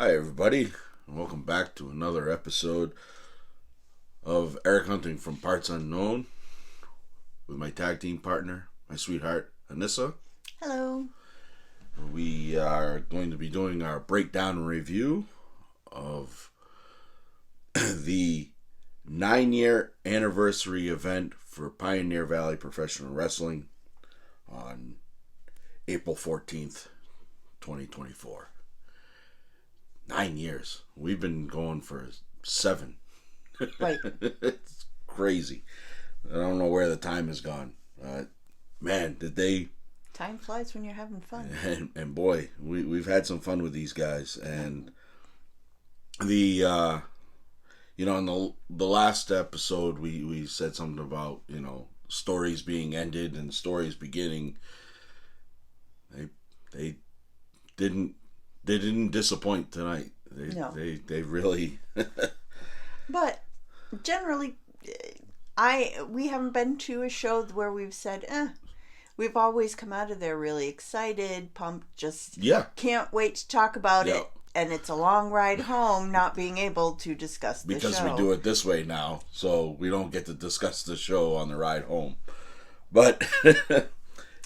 Hi, everybody, and welcome back to another episode of Eric Hunting from Parts Unknown with my tag team partner, my sweetheart, Anissa. Hello. We are going to be doing our breakdown and review of the 9-year anniversary event for Pioneer Valley Professional Wrestling on April 14th, 2024. 9 years. We've been going for 7. Right. It's crazy. I don't know where the time has gone. Man, did they... Time flies when you're having fun. And boy, we've had some fun with these guys. And in the last episode, we said something about, stories being ended and stories beginning. They didn't disappoint tonight. They really. But generally, we haven't been to a show where we've said, We've always come out of there really excited, pumped, just can't wait to talk about it. And it's a long ride home not being able to discuss the show. Because we do it this way now, so we don't get to discuss the show on the ride home. But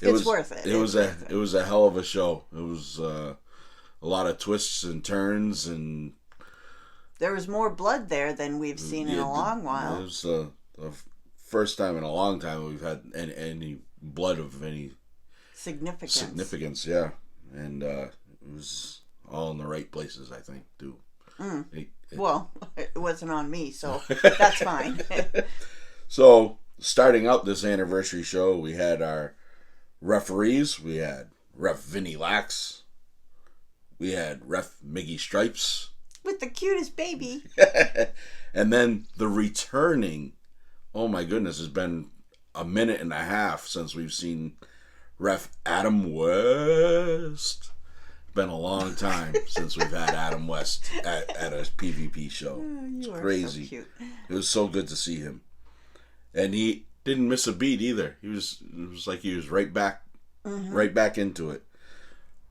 it's worth it. It was a hell of a show. It was a lot of twists and turns, and there was more blood there than we've seen in a long while. It was the first time in a long time we've had any blood of any significance. Yeah, and it was all in the right places, I think, too. Well, it wasn't on me, so that's fine. So, starting out this anniversary show, we had our referees. We had Ref Vinny Lax. We had Ref Miggy Stripes. With the cutest baby. And then the returning, oh my goodness, it's been a minute and a half since we've seen Ref Adam West. Been a long time since we've had Adam West at a PvP show. It's crazy. So cute. It was so good to see him. And he didn't miss a beat either. It was like he was right back into it.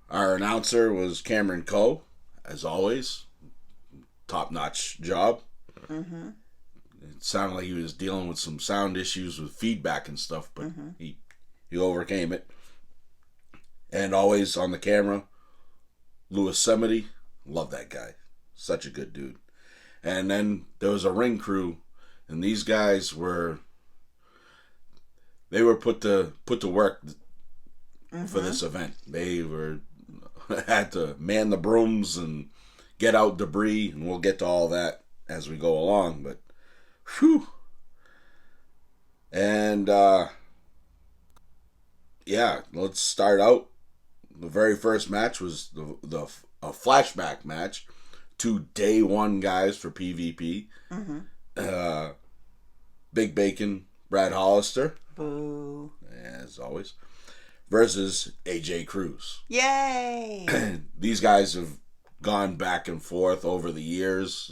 Our announcer was Cameron Coe, as always. Top-notch job. Mm-hmm. It sounded like he was dealing with some sound issues with feedback and stuff, but he overcame it. And always on the camera, Louis Semity. Love that guy. Such a good dude. And then there was a ring crew, and these guys were put to work for this event. They had to man the brooms and get out debris, and we'll get to all that as we go along, but whew. And let's start out. The very first match was a flashback match. 2 day 1 guys for PvP. Big Bacon, Brad Hollister. Boo. As always. Versus AJ Cruz. Yay! These guys have gone back and forth over the years.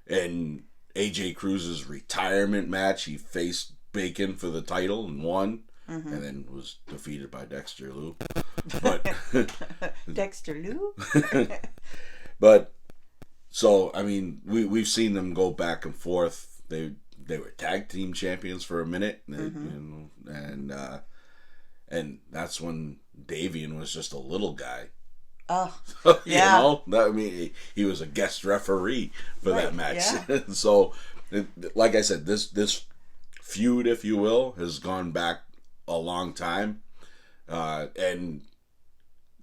In AJ Cruz's retirement match, he faced Bacon for the title and won. And then was defeated by Dexter Lou. But Dexter Lou? But so I mean, we've seen them go back and forth. They were tag team champions for a minute, and that's when Davian was just a little guy. Oh, yeah. I mean, he was a guest referee for that match. Yeah. So, like I said, this feud, if you will, has gone back a long time, and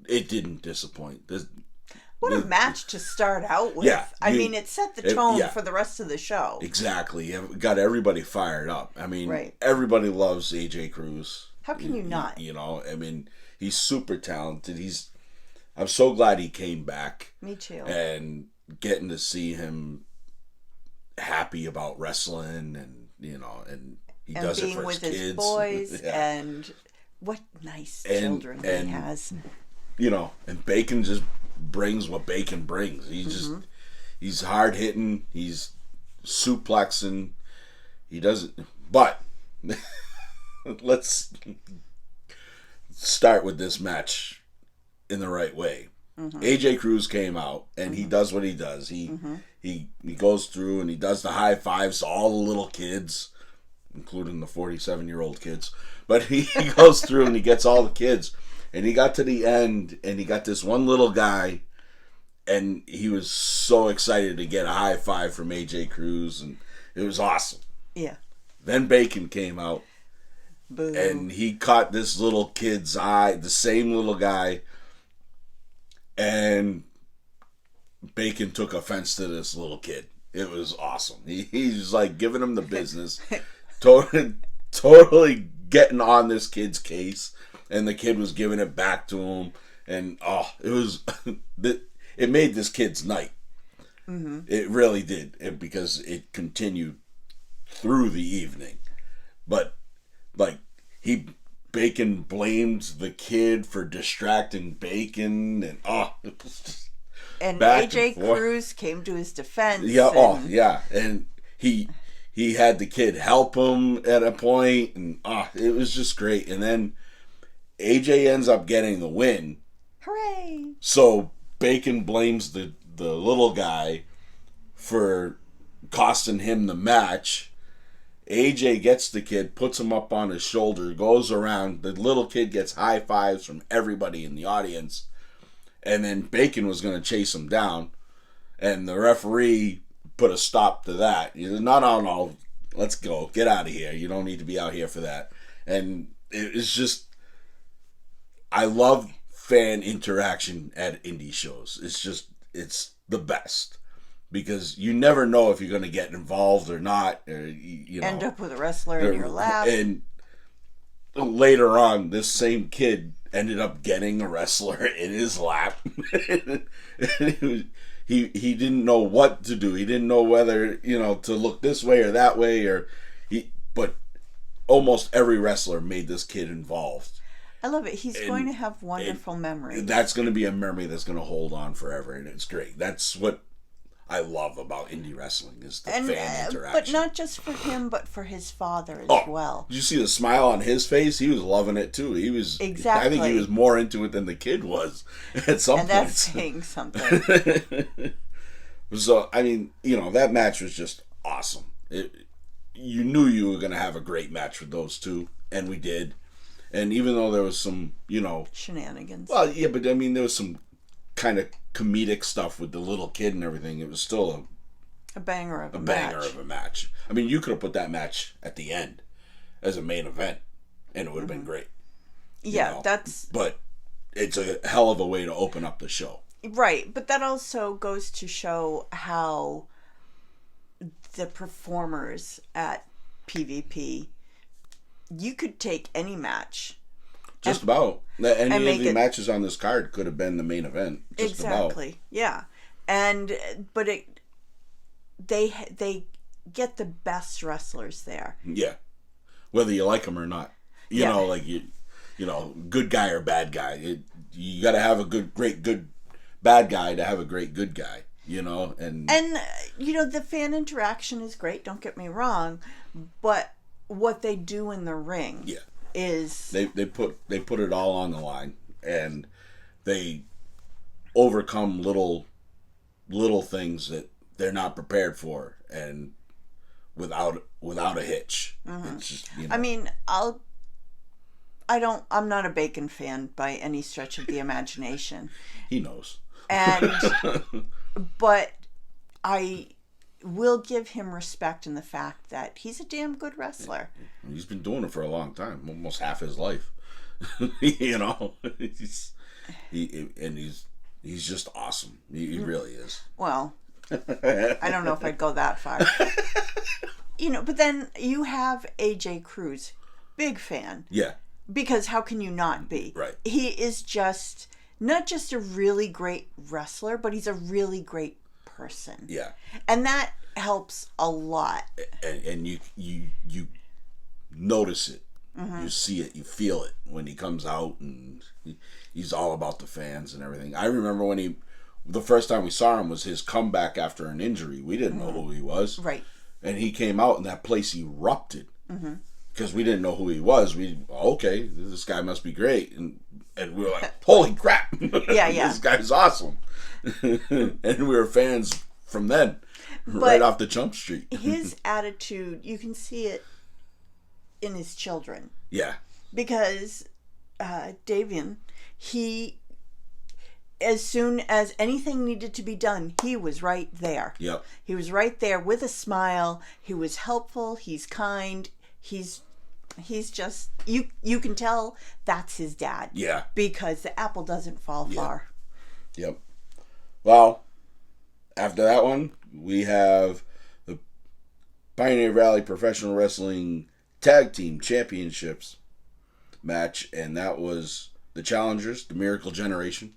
it didn't disappoint. What a match to start out with. Yeah, I mean, it set the tone for the rest of the show. Exactly. It got everybody fired up. I mean, everybody loves AJ Cruz. How can you not? I mean, he's super talented. I'm so glad he came back. Me too. And getting to see him happy about wrestling, and he does it for his kids. And being with his boys, and what nice children he has. And Bacon just brings what Bacon brings. He's hard hitting. He's suplexing. He doesn't. But let's start with this match in the right way. AJ Cruz came out, and he does what he does. He goes through and he does the high fives to all the little kids, including the 47-year-old kids. But he goes through and he gets all the kids. And he got to the end, and he got this one little guy, and he was so excited to get a high five from AJ Cruz, and it was awesome. Yeah. Then Bacon came out, and he caught this little kid's eye, the same little guy, and Bacon took offense to this little kid. It was awesome. He's like giving him the business, totally getting on this kid's case, and the kid was giving it back to him, and it made this kid's night. Mm-hmm. It really did, because it continued through the evening. But like Bacon blamed the kid for distracting Bacon, and it was just and AJ Cruz came to his defense. Yeah, and he had the kid help him at a point, and it was just great. And then AJ ends up getting the win. Hooray! So Bacon blames the little guy for costing him the match. AJ gets the kid, puts him up on his shoulder, goes around. The little kid gets high fives from everybody in the audience. And then Bacon was going to chase him down. And the referee put a stop to that. He said, no, let's go. Get out of here. You don't need to be out here for that. And it's just, I love fan interaction at indie shows. It's the best. Because you never know if you're going to get involved or not. Or, end up with a wrestler in your lap. And later on, this same kid ended up getting a wrestler in his lap. He didn't know what to do. He didn't know whether, to look this way or that way. But almost every wrestler made this kid involved. I love it. He's going to have wonderful memories. That's going to be a memory that's going to hold on forever, and it's great. That's what I love about indie wrestling, is the fan interaction. But not just for him, but for his father as well. Did you see the smile on his face? He was loving it too. He was exactly. I think he was more into it than the kid was at some point. And that's saying something. So that match was just awesome. You knew you were going to have a great match with those two, and we did. And even though there was some, shenanigans. Well, yeah, but there was some kind of comedic stuff with the little kid and everything. It was still a banger of a match. Banger of a match. I mean, you could have put that match at the end as a main event, and it would have been great. Yeah, But it's a hell of a way to open up the show. Right, but that also goes to show how the performers at PvP, you could take any match. Just about. Any of the matches on this card could have been the main event. Just exactly. About. Yeah. But they get the best wrestlers there. Yeah. Whether you like them or not. You know, good guy or bad guy. You got to have a great good bad guy to have a great good guy, and the fan interaction is great, don't get me wrong, but what they do in the ring is they put it all on the line, and they overcome little things that they're not prepared for, and without a hitch. Mm-hmm. It's just, I mean, I'm not a Bacon fan by any stretch of the imagination. He knows. But I will give him respect in the fact that he's a damn good wrestler. He's been doing it for a long time, almost half his life. He's just awesome. He really is. Well, I don't know if I'd go that far. But then you have AJ Cruz, big fan. Yeah. Because how can you not be? Right. He is just not just a really great wrestler, but he's a really great person. Yeah. And that helps a lot. And you notice it. Mm-hmm. You see it. You feel it when he comes out, and he's all about the fans and everything. I remember when the first time we saw him was his comeback after an injury. We didn't know who he was. Right. And he came out, and that place erupted. Mm-hmm. because we didn't know who he was. Okay, this guy must be great, and we were like, holy crap, yeah, this guy's awesome, and we were fans from then, right off the Jump Street. His attitude, you can see it in his children. Yeah, because Davian, he, as soon as anything needed to be done, he was right there. Yep. He was right there with a smile. He was helpful. He's kind. He's just, you can tell that's his dad. Yeah. Because the apple doesn't fall far. Yep. Well, after that one, we have the Pioneer Valley Professional Wrestling Tag Team Championships match, and that was the challengers, the Miracle Generation,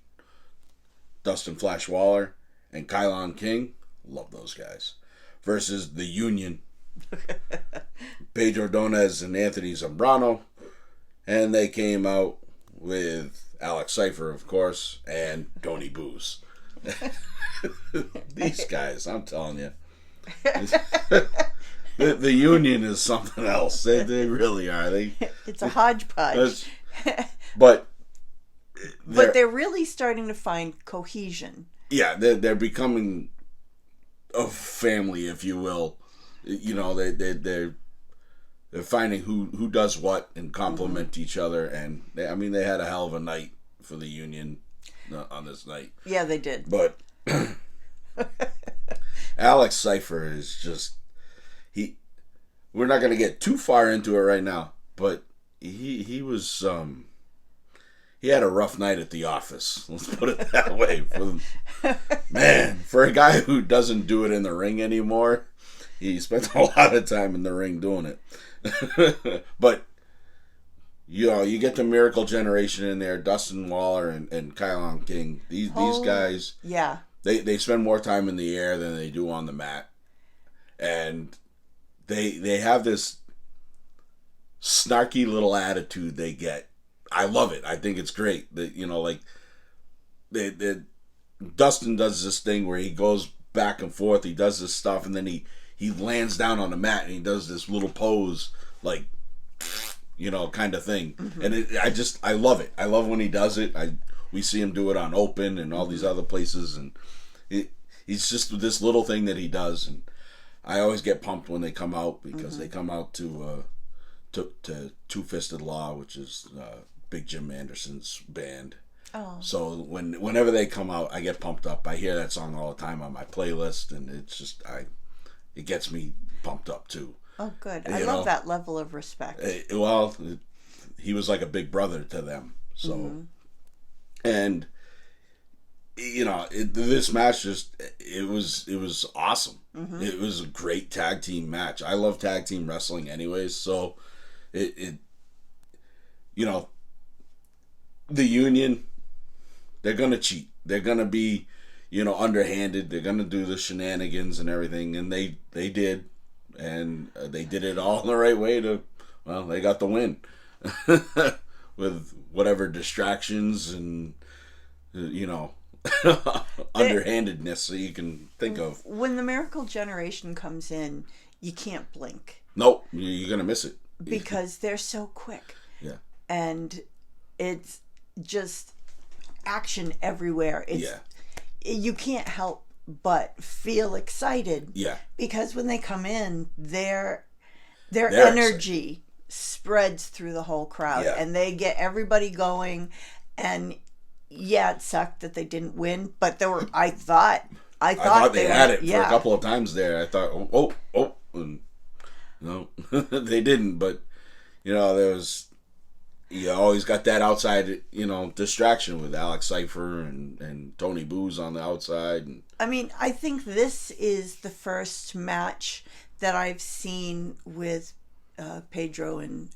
Dustin Flash Waller and Kylon King, love those guys, versus the Union, Pedro Ordonez and Anthony Zambrano, and they came out with Alex Cypher, of course, and Tony Booze. These guys, I'm telling you. The Union is something else. They really are. It's a hodgepodge. But they're really starting to find cohesion. Yeah, they're becoming a family, if you will. You know, they're finding who does what and complement each other. And they had a hell of a night for the Union on this night. Yeah, they did. But Alex Cypher is just we're not going to get too far into it right now, but he was he had a rough night at the office. Let's put it that way. For a guy who doesn't do it in the ring anymore, he spent a lot of time in the ring doing it. But you get the Miracle Generation in there, Dustin Waller and Kylon King. These guys, yeah, they spend more time in the air than they do on the mat, and they have this snarky little attitude they get. I love it. I think it's great. That Dustin does this thing where he goes back and forth. He does this stuff, and then he lands down on the mat and he does this little pose, like, kind of thing. Mm-hmm. And I love it. I love when he does it. We see him do it on Open and all these other places, and he's just this little thing that he does. And I always get pumped when they come out, because they come out to Two Fisted Law, which is Big Jim Anderson's band. Oh. So whenever they come out, I get pumped up. I hear that song all the time on my playlist, and it's just it gets me pumped up too. Oh, good. I love that level of respect. He was like a big brother to them. So, and this match it was awesome. Mm-hmm. It was a great tag team match. I love tag team wrestling anyways, so the Union, they're gonna cheat. They're gonna be, underhanded. They're gonna do the shenanigans and everything, and they did, and they did it all the right way they got the win with whatever distractions and underhandedness that you can think of. When the Miracle Generation comes in, you can't blink. Nope, you're gonna miss it because they're so quick. Yeah, and it's just action everywhere. You can't help but feel excited. Yeah, because when they come in, their energy spreads through the whole crowd, and they get everybody going. And yeah, it sucked that they didn't win, but there were. I thought they had it for a couple of times there. I thought, and no, they didn't. But there was. You always got that outside, distraction with Alex Cypher and Tony Booze on the outside. And I think this is the first match that I've seen with Pedro and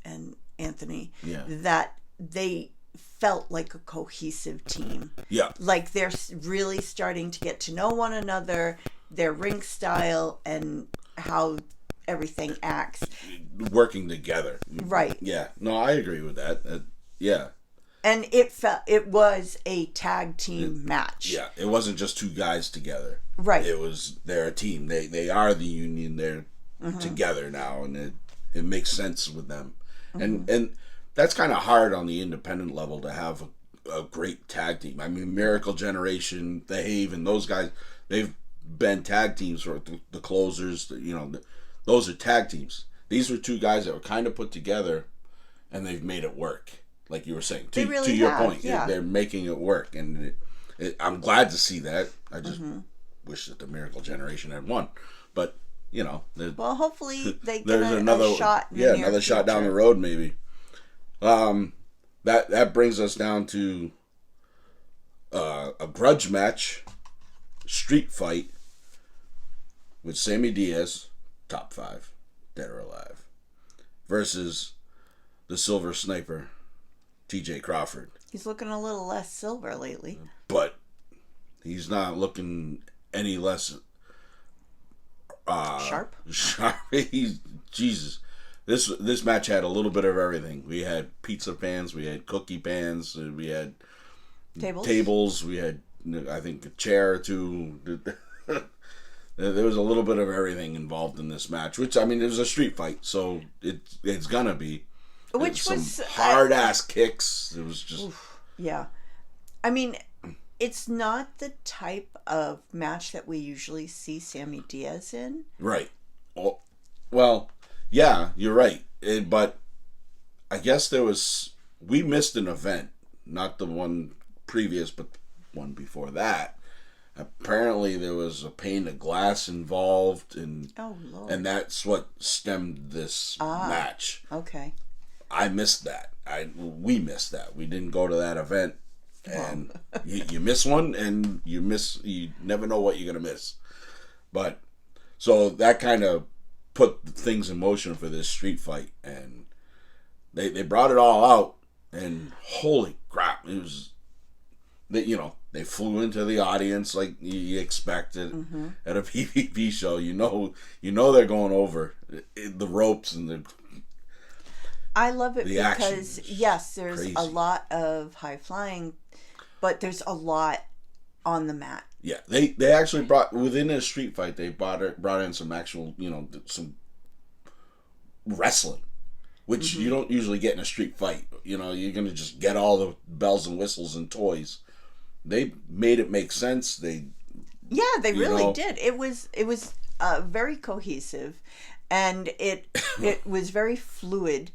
Anthony that they felt like a cohesive team. Yeah. Like they're really starting to get to know one another, their ring style, and how everything acts. Working together. Right. Yeah. No, I agree with that. Yeah. And it was a tag team match. Yeah. It wasn't just two guys together. Right. They're a team. They are the Union. They're together now, and it makes sense with them. And that's kind of hard on the independent level to have a great tag team. I mean, Miracle Generation, The Have, and those guys, they've been tag teams for the Closers. Those are tag teams. These were two guys that were kind of put together, and they've made it work. Like you were saying, to your point, they're making it work, and I'm glad to see that. I just wish that the Miracle Generation had won, but well, hopefully they get another shot. Another shot down the road, maybe. That brings us down to a grudge match, street fight with Sammy Diaz, top 5, dead or alive, versus the Silver Sniper, T.J. Crawford. He's looking a little less silver lately, but he's not looking any less sharp. Jesus. This match had a little bit of everything. We had pizza pans, we had cookie pans, we had tables, we had, I think, a chair or two. There was a little bit of everything involved in this match, which, I mean, it was a street fight, so it's gonna be. Which was some hard ass kicks. It was just. Yeah. I mean, it's not the type of match that we usually see Sammy Diaz in. Right. Well, yeah, you're right. But I guess we missed an event, not the one previous, but one before that. Apparently there was a pane of glass involved, and that's what stemmed this match. Okay. I missed that. We missed that. We didn't go to that event, and you miss one, and you never know what you're gonna miss. But so that kind of put things in motion for this street fight, and they brought it all out, and holy crap, it was they flew into the audience like you expected at a PvP show. You know they're going over the ropes and the. I love it because yes, there's crazy. A lot of high flying, but there's a lot on the mat. Yeah, they actually brought within a street fight. They brought in some actual some wrestling, which you don't usually get in a street fight. You're gonna just get all the bells and whistles and toys. They made it make sense. They really did. It was very cohesive, and it was very fluid.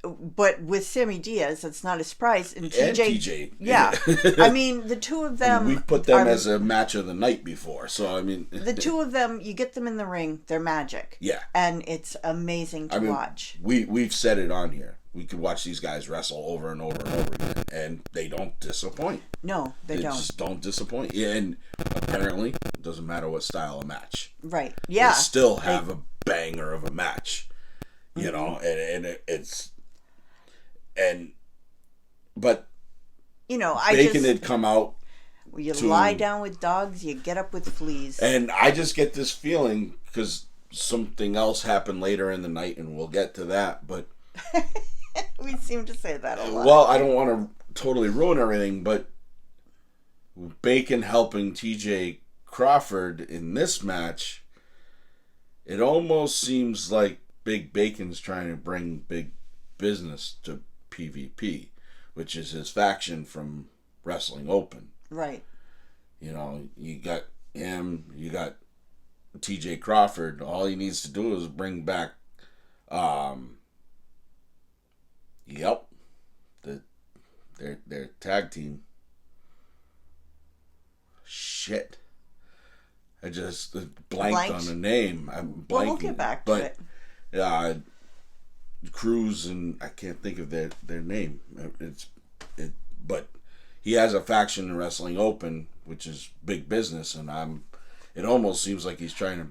But with Sammy Diaz, it's not a surprise. And TJ. Yeah. I mean, the two of them. We've put them as a match of the night before. So, I mean. The two of them, you get them in the ring, they're magic. Yeah. And it's amazing to watch. We've said it on here. We could watch these guys wrestle over and over and over again, and they don't disappoint. No, they don't. Just don't disappoint. Yeah, and apparently, it doesn't matter what style of match. Right. Yeah. They still have a banger of a match. And it's. But Bacon had come out. You lie down with dogs, you get up with fleas. And I just get this feeling, because something else happened later in the night, and we'll get to that, but... We seem to say that a lot. Well, I don't want to totally ruin everything, but Bacon helping TJ Crawford in this match, it almost seems like Big Bacon's trying to bring Big Business to PvP, which is his faction from Wrestling Open. Right. You got him, you got TJ Crawford. All he needs to do is bring back their tag team. Shit. I just blanked on the name. I'm blanking. Well, we'll get back to it. Cruz, and I can't think of their name. But he has a faction in Wrestling Open, which is Big Business, and it almost seems like he's trying to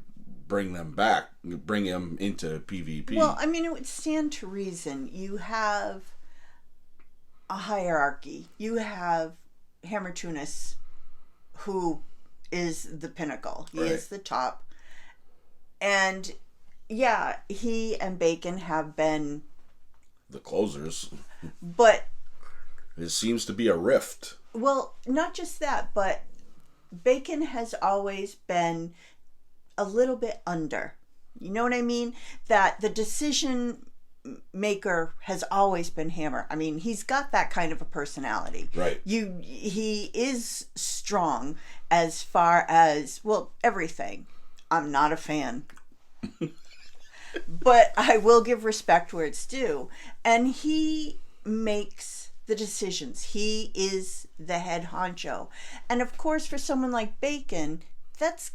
bring them back, bring him into PvP. Well, I mean, it would stand to reason. You have a hierarchy. You have Hammer Tunis, who is the pinnacle. He is the top. And yeah, he and Bacon have been the closers. But it seems to be a rift. Well, not just that, but Bacon has always been a little bit under. You know what I mean? That the decision maker has always been Hammer. I mean, he's got that kind of a personality. Right. He is strong as far as, well, everything. I'm not a fan. But I will give respect where it's due. And he makes the decisions. He is the head honcho. And of course, for someone like Bacon, that's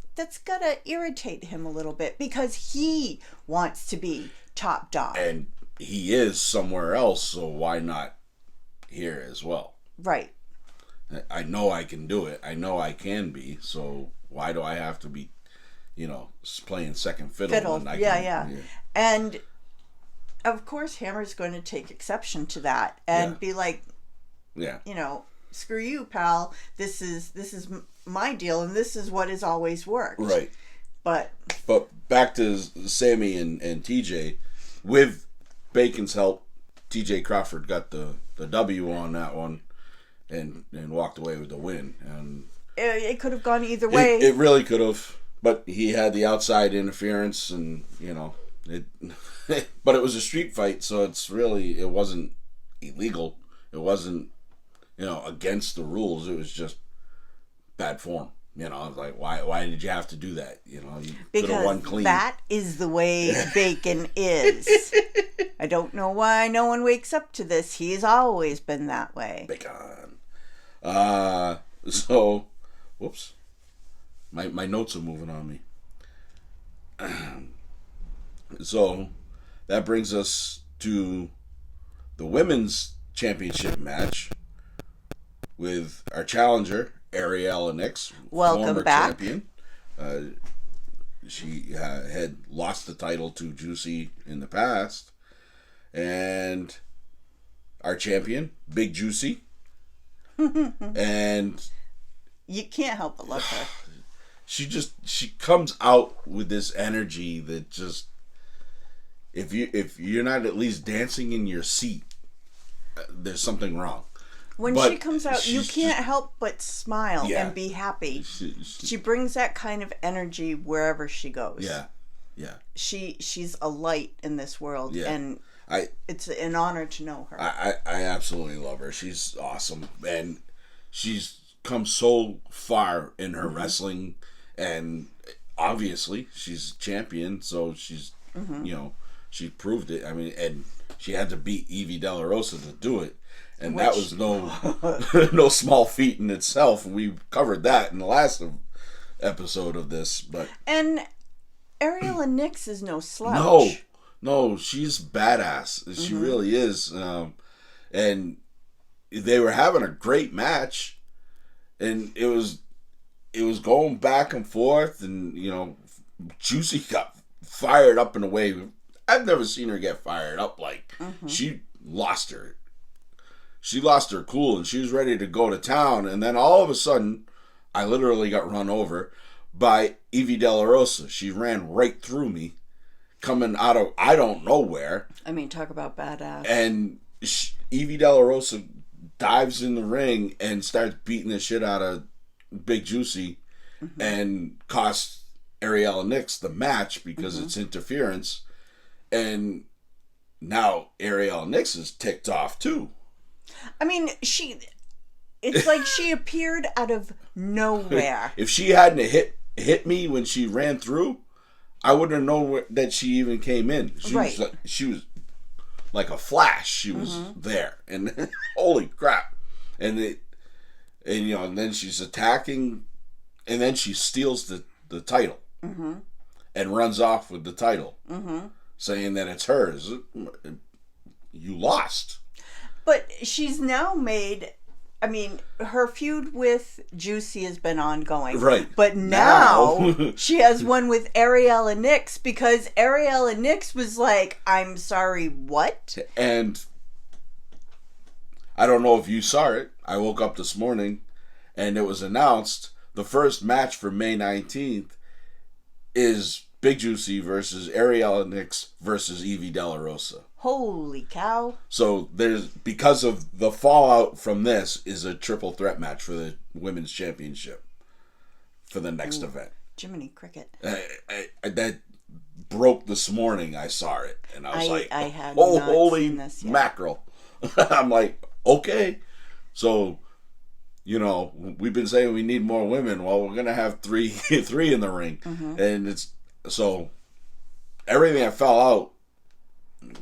gotta irritate him a little bit because he wants to be top dog. And he is somewhere else, so why not here as well? Right. I know I can do it. I know I can be, so why do I have to be, playing second fiddle? When I yeah. And of course, Hammer's going to take exception to that and be like, screw you, pal. This is my deal, and this is what has always worked. Right. But back to Sammy and TJ, with Bacon's help, TJ Crawford got the W on that one, and walked away with the win. And it could have gone either way. It really could have, but he had the outside interference, and it. But it was a street fight, so it wasn't illegal. It wasn't against the rules. It was just bad form. Like why did you have to do that? You could have won clean. That is the way Bacon is. I don't know why no one wakes up to this. He's always been that way. Bacon. So, whoops. My notes are moving on me. So, that brings us to the women's championship match with our challenger, Ariella Nix, former back. champion. She had lost the title to Juicy in the past. And our champion, Big Juicy. And you can't help but love her. She comes out with this energy that just, if you're not at least dancing in your seat, there's something wrong. When she comes out, you can't help but smile and be happy. She brings that kind of energy wherever she goes. Yeah. She's a light in this world, and it's an honor to know her. I absolutely love her. She's awesome, and she's come so far in her wrestling, and obviously she's champion, so she's she proved it. I mean, and she had to beat Evie De La Rosa to do it. And that was no small feat in itself. We covered that in the last episode of this. And Ariella Nix is no slouch. No, she's badass. She really is. And they were having a great match, and it was going back and forth, and Juicy got fired up in a way I've never seen her get fired up. Like she lost her. She lost her cool, and she was ready to go to town. And then all of a sudden, I literally got run over by Evie De La Rosa. She ran right through me, coming out of I don't know where. I mean, talk about badass. And Evie De La Rosa dives in the ring and starts beating the shit out of Big Juicy, and costs Ariella Nix the match because it's interference. And now Ariella Nix is ticked off too. I mean, it's like she appeared out of nowhere. If she hadn't hit me when she ran through, I wouldn't have known that she even came in. She was like a flash. She was there, and holy crap! And then she's attacking, and then she steals the title and runs off with the title, saying that it's hers. You lost. But she's now made, I mean, her feud with Juicy has been ongoing. Right. But now she has one with Ariella Nix because Ariella Nix was like, I'm sorry, what? And I don't know if you saw it. I woke up this morning and it was announced the first match for May 19th is Big Juicy versus Ariella Nix versus Evie De La Rosa. Holy cow. So because of the fallout from this is a triple threat match for the women's championship for the next event. Jiminy Cricket. broke this morning. I saw it, and I was like, I had "Oh, not holy seen this yet. mackerel!" I'm like, "Okay." So, we've been saying we need more women. Well, we're gonna have three in the ring, and it's so everything that fell out.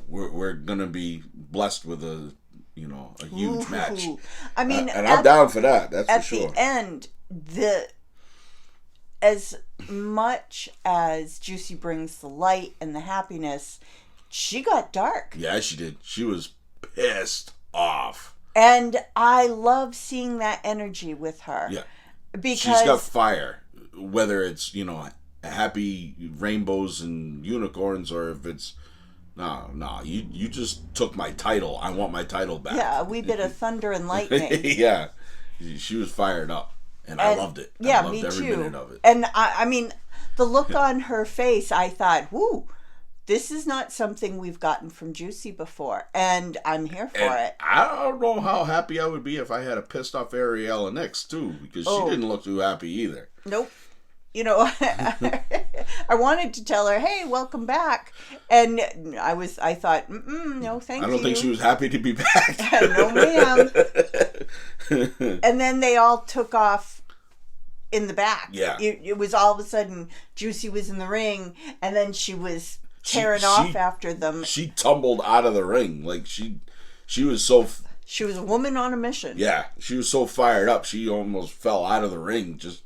We're gonna be blessed with a huge match. I mean, and I'm down for that. That's for sure. At the end, as much as Juicy brings the light and the happiness, she got dark. Yeah, she did. She was pissed off. And I love seeing that energy with her. Yeah. Because she's got fire. Whether it's, happy rainbows and unicorns, or if it's, no, you just took my title. I want my title back. Yeah, a wee bit of thunder and lightning. Yeah. She was fired up. And I loved it. Yeah, I loved me every too. minute of it. And I mean, the look on her face, I thought, whoo, this is not something we've gotten from Juicy before. And I'm here for it. I don't know how happy I would be if I had a pissed off Ariella next, too. Because she didn't look too happy either. Nope. I wanted to tell her, hey, welcome back. And I thought, no, thank you. I don't think she was happy to be back. No, ma'am. And then they all took off in the back. Yeah. It was all of a sudden, Juicy was in the ring, and then she was tearing off after them. She tumbled out of the ring. Like, she was so... She was a woman on a mission. Yeah, she was so fired up, she almost fell out of the ring just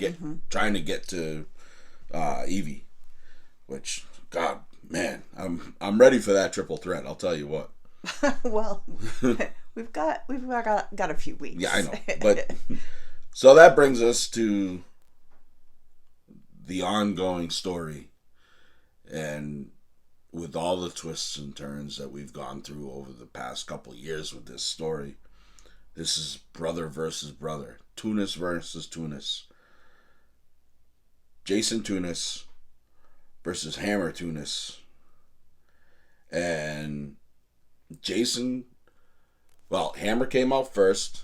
trying to get to Evie. Which, God, man, I'm ready for that triple threat. I'll tell you what. Well, we've got a few weeks. Yeah, I know. But so that brings us to the ongoing story, and with all the twists and turns that we've gone through over the past couple of years with this story, this is brother versus brother. Tunis versus Tunis. Jason Tunis versus Hammer Tunis. And Hammer came out first,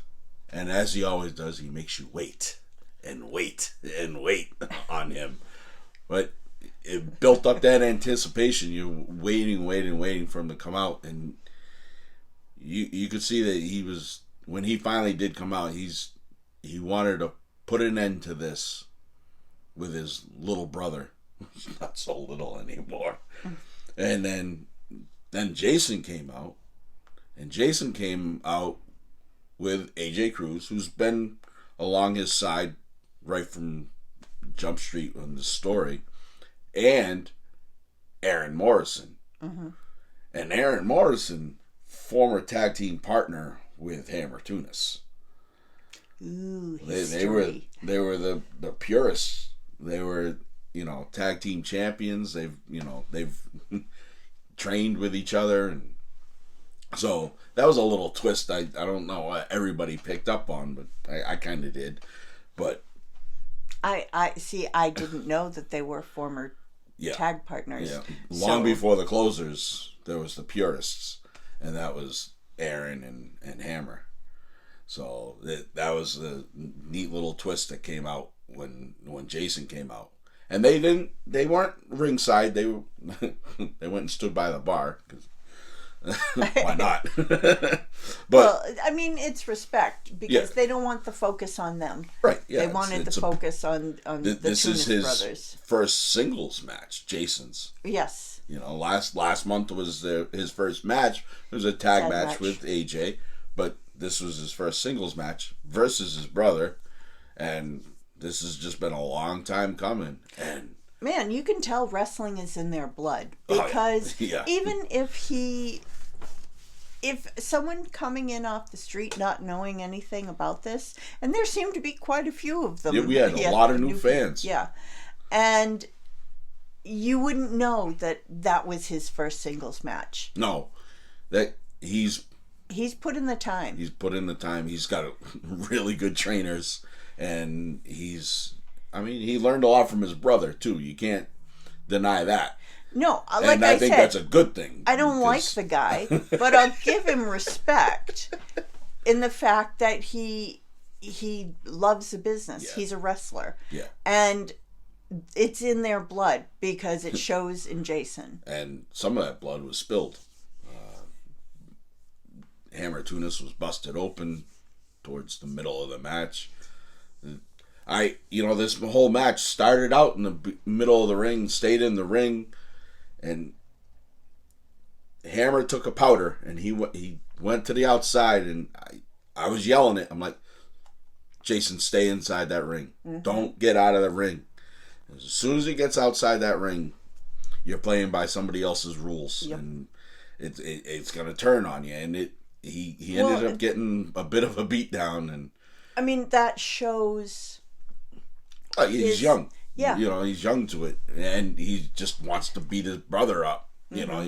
and as he always does, he makes you wait and wait and wait on him. But it built up that anticipation. You're waiting for him to come out, and you could see that he was, when he finally did come out, he wanted to put an end to this with his little brother. He's not so little anymore. And then Jason came out, and Jason came out with AJ Cruz, who's been along his side right from Jump Street on the story, and Aaron Morrison. And Aaron Morrison, former tag team partner with Hammer Tunis. Ooh, they were the purists. They were, tag team champions. They've trained with each other, and so that was a little twist. I don't know what everybody picked up on, but I kind of did. But I see. I didn't know that they were former tag partners. Yeah. Long before the closers, there was the purists, and that was Aaron and Hammer. So that was the neat little twist that came out when Jason came out. And they weren't ringside. They went and stood by the bar, 'cause why not? But well, I mean, it's respect, because they don't want the focus on them. Right. Yeah. They wanted the focus on the this Tunis is his brothers. first singles match, Jason's. Yes. Last month was his first match. It was a tag match with AJ, but this was his first singles match versus his brother, and this has just been a long time coming. And man, you can tell wrestling is in their blood, because even if someone coming in off the street not knowing anything about this, and there seemed to be quite a few of them. Yeah, we had a lot of new fans. Yeah. And you wouldn't know that was his first singles match. No. That he's put in the time. He's put in the time. He's got really good trainers, and he learned a lot from his brother too. You can't deny that. No, and I think that's a good thing. I don't like the guy, but I'll give him respect in the fact that he loves the business. Yeah. He's a wrestler. Yeah. And it's in their blood because it shows in Jason. And some of that blood was spilled. Hammer Tunis was busted open towards the middle of the match. This whole match started out in the middle of the ring, stayed in the ring, and Hammer took a powder, and he went to the outside, and I was yelling it. I'm like, Jason, stay inside that ring. Mm-hmm. Don't get out of the ring. As soon as he gets outside that ring, you're playing by somebody else's rules, yep. And it's going to turn on you. And he ended up getting a bit of a beatdown, and I mean that shows. He's young. Yeah, he's young to it, and he just wants to beat his brother up. Mm-hmm.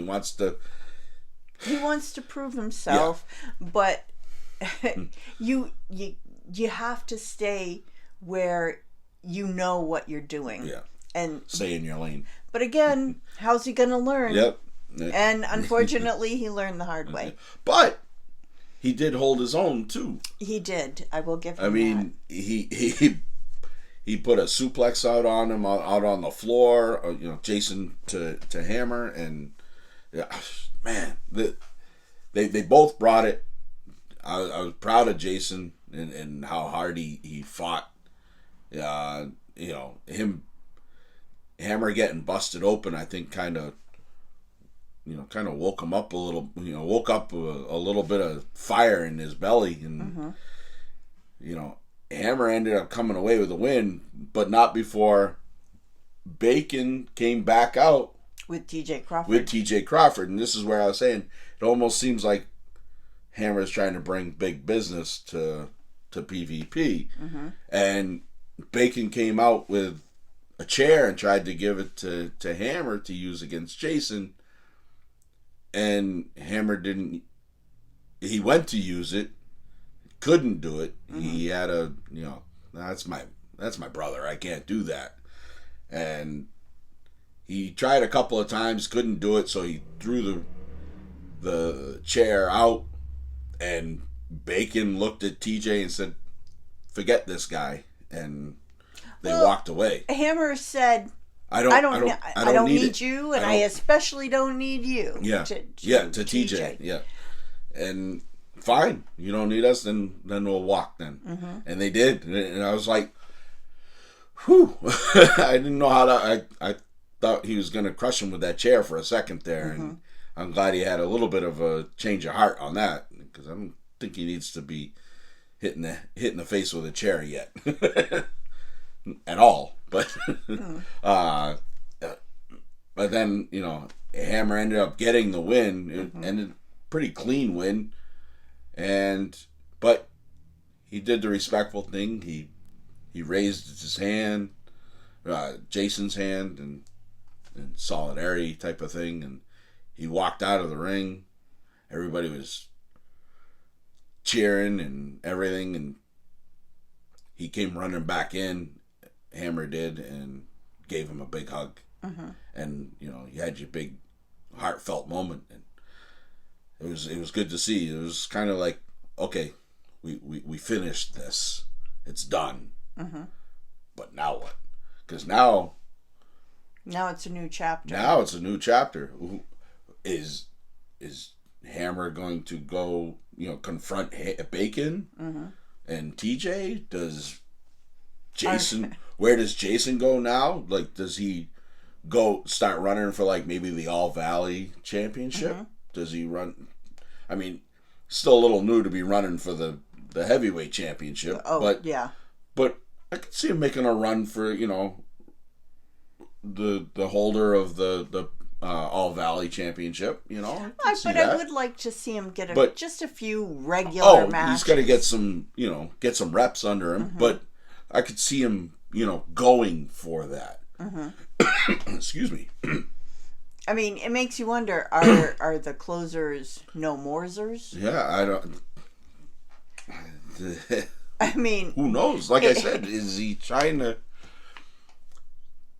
He wants to prove himself, yeah. But you have to stay where you know what you're doing. Yeah. And stay in your lane. But again, how's he going to learn? Yep. And unfortunately, he learned the hard way. But he did hold his own too. He did. I will give him that. I mean, he put a suplex out on him, out on the floor. Jason to Hammer, and man, they both brought it. I was proud of Jason and how hard he fought. Hammer getting busted open, I think, kind of woke him up a little. Woke up a little bit of fire in his belly, and Hammer ended up coming away with a win, but not before Bacon came back out with TJ Crawford, and this is where I was saying it almost seems like Hammer's trying to bring big business to PvP, mm-hmm. And Bacon came out with a chair and tried to give it to Hammer to use against Jason, and Hammer didn't. He went to use it, couldn't do it. Mm-hmm. He had that's my brother. I can't do that, and he tried a couple of times, couldn't do it, so he threw the chair out, and Bacon looked at TJ and said, "Forget this guy," and they walked away. Hammer said, I don't need you, and I especially don't need you. Yeah, to TJ. Yeah, and fine, you don't need us, then we'll walk then. Mm-hmm. And they did, and I was like, whew. I didn't know how to. I thought he was going to crush him with that chair for a second there, mm-hmm. And I'm glad he had a little bit of a change of heart on that, because I don't think he needs to be hitting the face with a chair yet. At all, but but then Hammer ended up getting the win, mm-hmm. And a pretty clean win, but he did the respectful thing. He raised his hand, Jason's hand, and solidarity type of thing, and he walked out of the ring. Everybody was cheering and everything, and he came running back in. Hammer did, and gave him a big hug, mm-hmm. And you had your big heartfelt moment, and it was good to see. It was kind of like, okay, we finished this, it's done, mm-hmm. But now what? Because now it's a new chapter. Now it's a new chapter. Is Hammer going to go confront Bacon, mm-hmm. and TJ? Does Jason? Where does Jason go now? Like, does he start running for maybe the All Valley Championship? Mm-hmm. Does he run? I mean, still a little new to be running for the heavyweight championship. Oh, but yeah. But I could see him making a run for the holder of the All Valley Championship. I would like to see him get just a few regular matches. He's got to get some reps under him, mm-hmm. But I could see him, going for that. Mm-hmm. Excuse me. I mean, it makes you wonder, are the closers no moresers? Yeah, I don't... I mean... Who knows? Like I said, is he trying to...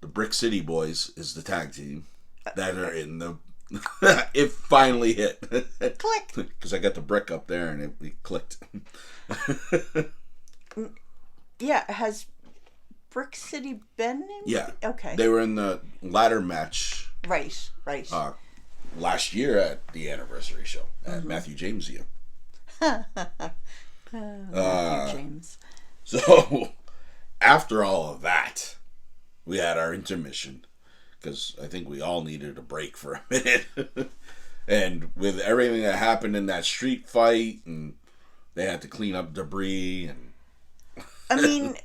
The Brick City Boys is the tag team that are in the... It finally hit. Click! Because I got the brick up there and it clicked. Yeah, has Brick City Ben? Yeah. Okay. They were in the ladder match. Right. Last year at the anniversary show at Matthew James. Matthew James. So, after all of that, we had our intermission. Because I think we all needed a break for a minute. And with everything that happened in that street fight, and they had to clean up debris. And I mean,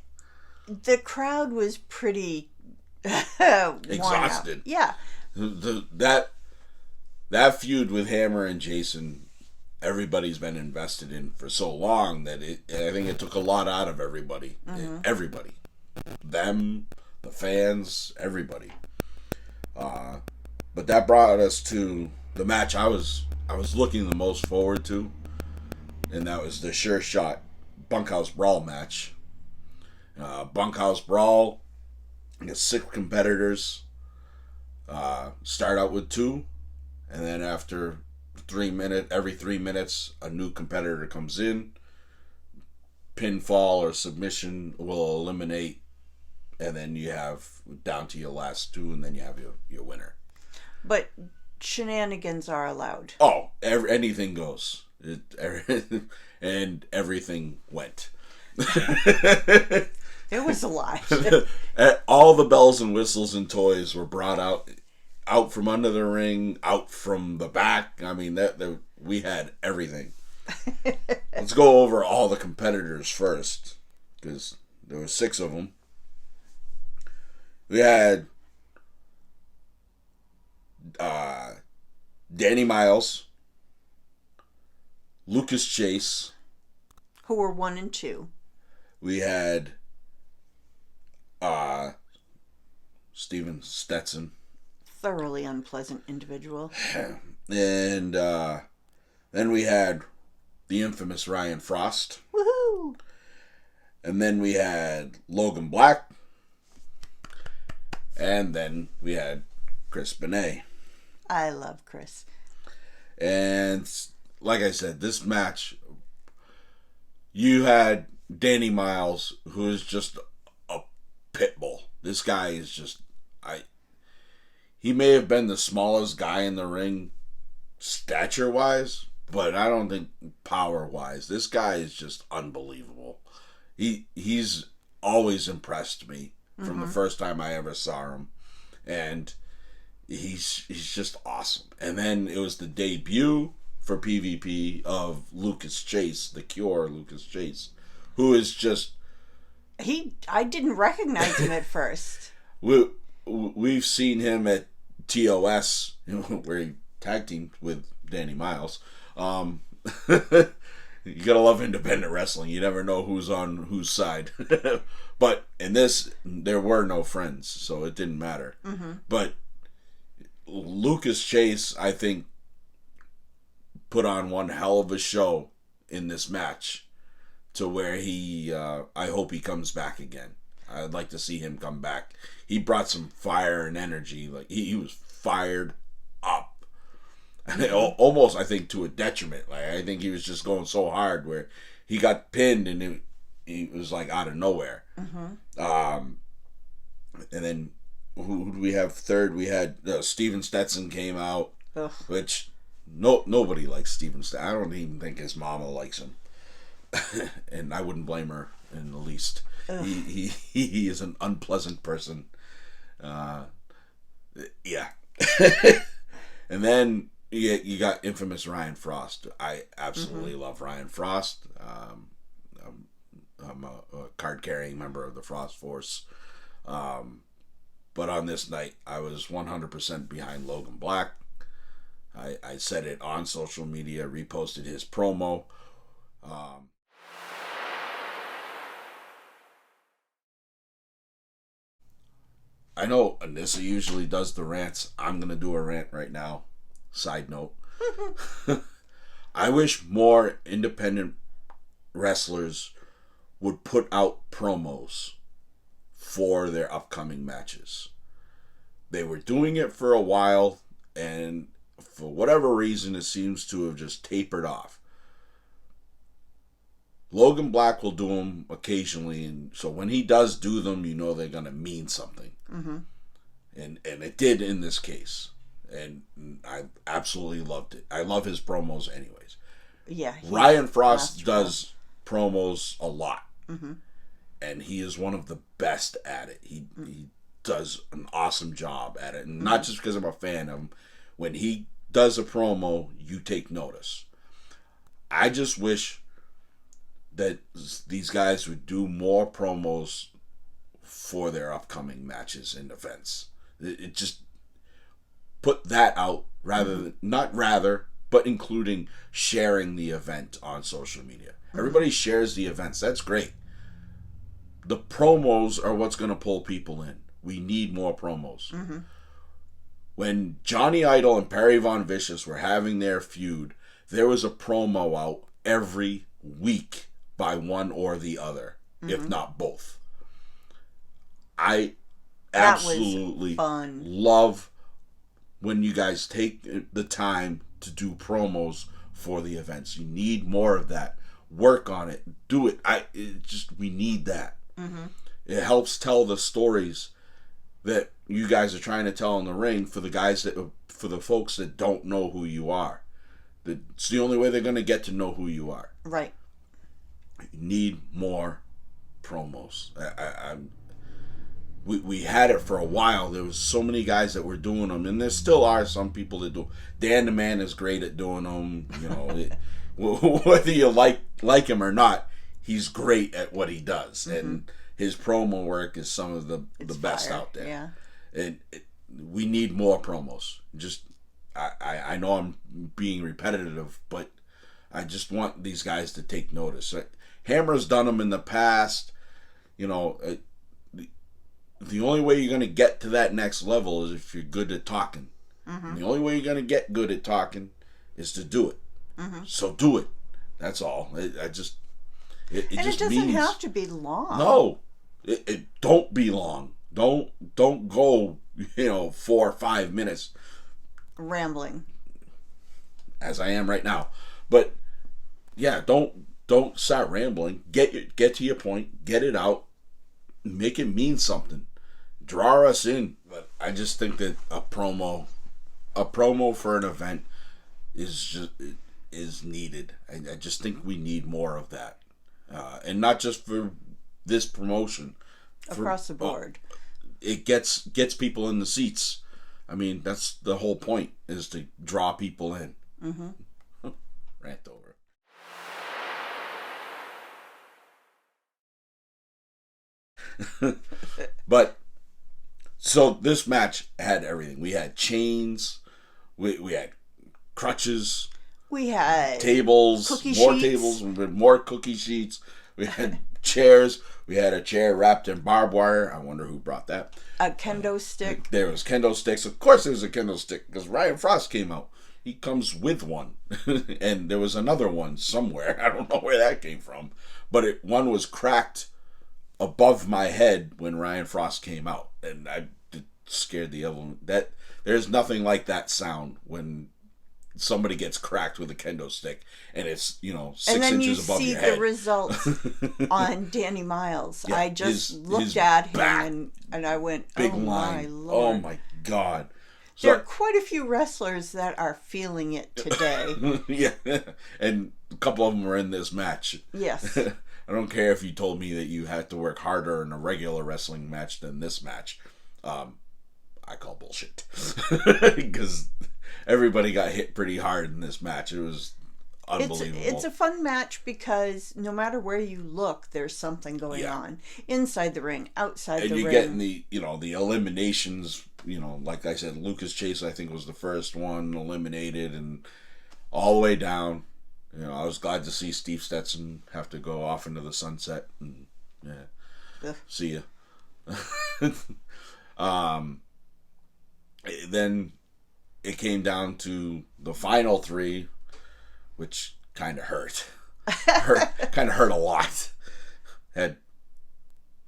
the crowd was pretty exhausted. Yeah. That feud with Hammer and Jason, everybody's been invested in for so long that I think it took a lot out of everybody. Everybody. Them, the fans, everybody. But that brought us to the match I was looking the most forward to, and that was the Sure Shot Bunkhouse Brawl match. Bunkhouse Brawl, you got 6 competitors. Start out with 2, and then after every 3 minutes, a new competitor comes in. Pinfall or submission will eliminate, and then you have down to your last 2, and then you have your winner. But shenanigans are allowed. Oh, anything goes. And everything went. It was a lot. All the bells and whistles and toys were brought out from under the ring, out from the back. I mean, we had everything. Let's go over all the competitors first, because there were 6 of them. We had Danny Miles, Lucas Chase, who were 1 and 2. We had Steven Stetson, thoroughly unpleasant individual, and then we had the infamous Ryan Frost. Woohoo! And then we had Logan Black. And then we had Chris Benet. I love Chris. And like I said, this match, you had Danny Miles, who is just a pit bull. This guy is just, he may have been the smallest guy in the ring stature-wise, but I don't think power-wise. This guy is just unbelievable. He's always impressed me from the first time I ever saw him. And he's just awesome. And then it was the debut for PvP of Lucas Chase, the Cure Lucas Chase, who is just... I didn't recognize him at first. We've seen him at TOS, where he tag teamed with Danny Miles. You gotta love independent wrestling. You never know who's on whose side. But in this, there were no friends, so it didn't matter. Mm-hmm. But Lucas Chase, I think, put on one hell of a show in this match, to where I hope he comes back again. I'd like to see him come back. He brought some fire and energy. Like he was fired up. Almost, I think, to a detriment. Like I think he was just going so hard where he got pinned and he was like out of nowhere. Mm-hmm. And then who do we have third? We had Steven Stetson came out, which nobody likes Steven Stetson. I don't even think his mama likes him, and I wouldn't blame her in the least. He is an unpleasant person. Yeah. And then you got infamous Ryan Frost. I absolutely love Ryan Frost. I'm a card-carrying member of the Frost Force. But on this night, I was 100% behind Logan Black. I said it on social media, reposted his promo. I know Anissa usually does the rants. I'm going to do a rant right now. Side note. I wish more independent wrestlers would put out promos for their upcoming matches. They were doing it for a while, and for whatever reason, it seems to have just tapered off. Logan Black will do them occasionally, and so when he does do them, you know they're gonna mean something. Mm-hmm. And it did in this case, and I absolutely loved it. I love his promos, anyways. Yeah, Ryan Frost does promos a lot, mm-hmm. and he is one of the best at it. He does an awesome job at it, and not just because I'm a fan of him. When he does a promo, you take notice. I just wish that these guys would do more promos for their upcoming matches and events. It just put that out but including sharing the event on social media. Mm-hmm. Everybody shares the events. That's great. The promos are what's going to pull people in. We need more promos. Mm-hmm. When Johnny Idol and Perry Von Vicious were having their feud, there was a promo out every week by one or the other, if not both. I absolutely love when you guys take the time to do promos for the events. You need more of that. Work on it. Do it. We need that. Mm-hmm. It helps tell the stories that you guys are trying to tell in the ring for the folks that don't know who you are. It's the only way they're going to get to know who you are. Right. You need more promos. We had it for a while. There was so many guys that were doing them, and there still are some people that do. Dan the Man is great at doing them. You know, whether you like him or not, he's great at what he does, and his promo work is some of the best out there. Yeah. And we need more promos. Just I know I'm being repetitive, but I just want these guys to take notice. Hammer's done them in the past. You know, the only way you're going to get to that next level is if you're good at talking. Mm-hmm. The only way you're going to get good at talking is to do it. Mm-hmm. So do it. That's all. It just doesn't have to be long. No, it don't be long. Don't go 4 or 5 minutes rambling as I am right now. But yeah, don't start rambling. Get to your point. Get it out. Make it mean something. Draw us in. But I just think that a promo for an event is needed. I just think we need more of that, and not just for this promotion. Across the board, it gets people in the seats. I mean, that's the whole point, is to draw people in. Mm-hmm. Rant over. But so this match had everything. We had chains, we had crutches, we had tables, more cookie sheets, we had chairs, we had a chair wrapped in barbed wire. I wonder who brought that. A kendo stick. There was kendo sticks. Of course there was a kendo stick, because Ryan Frost came out. He comes with one. And there was another one somewhere. I don't know where that came from. But one was cracked above my head when Ryan Frost came out, and it scared the element. That there's nothing like that sound when somebody gets cracked with a kendo stick, and it's 6 inches above your head. And then you see the results on Danny Miles. Yeah, I just looked at him and I went, big oh line. My Lord. Oh my God. So, there are quite a few wrestlers that are feeling it today. Yeah, and a couple of them were in this match. Yes. I don't care if you told me that you had to work harder in a regular wrestling match than this match. I call bullshit. Because everybody got hit pretty hard in this match. It was unbelievable. It's a fun match because no matter where you look, there's something going on. Inside the ring, outside the ring. And you're getting the eliminations. Like I said, Lucas Chase, I think, was the first one eliminated, and all the way down. I was glad to see Steve Stetson have to go off into the sunset, and see ya. Then it came down to the final 3, which kind of hurt. Kind of hurt a lot. Had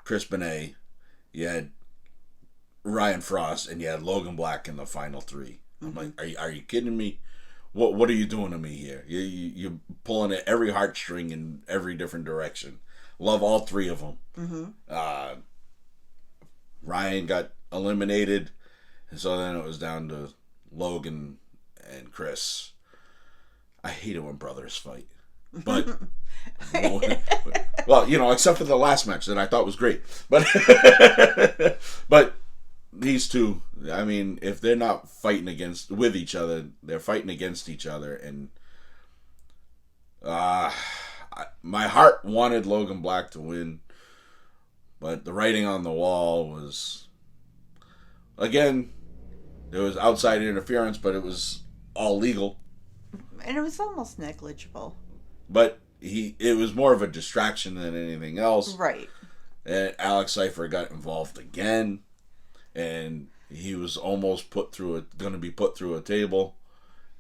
Chris Benet, you had Ryan Frost, and you had Logan Black in the final 3. I'm like, are you kidding me? What are you doing to me here? You're pulling at every heartstring in every different direction. Love all three of them. Mm-hmm. Ryan got eliminated, and so then it was down to Logan and Chris. I hate it when brothers fight. But, well, except for the last match that I thought was great. But these two, I mean, if they're not fighting with each other, they're fighting against each other. And my heart wanted Logan Black to win. But the writing on the wall was, again, there was outside interference, but it was all legal. And it was almost negligible. But it was more of a distraction than anything else. Right. And Alex Cypher got involved again. And he was almost going to be put through a table.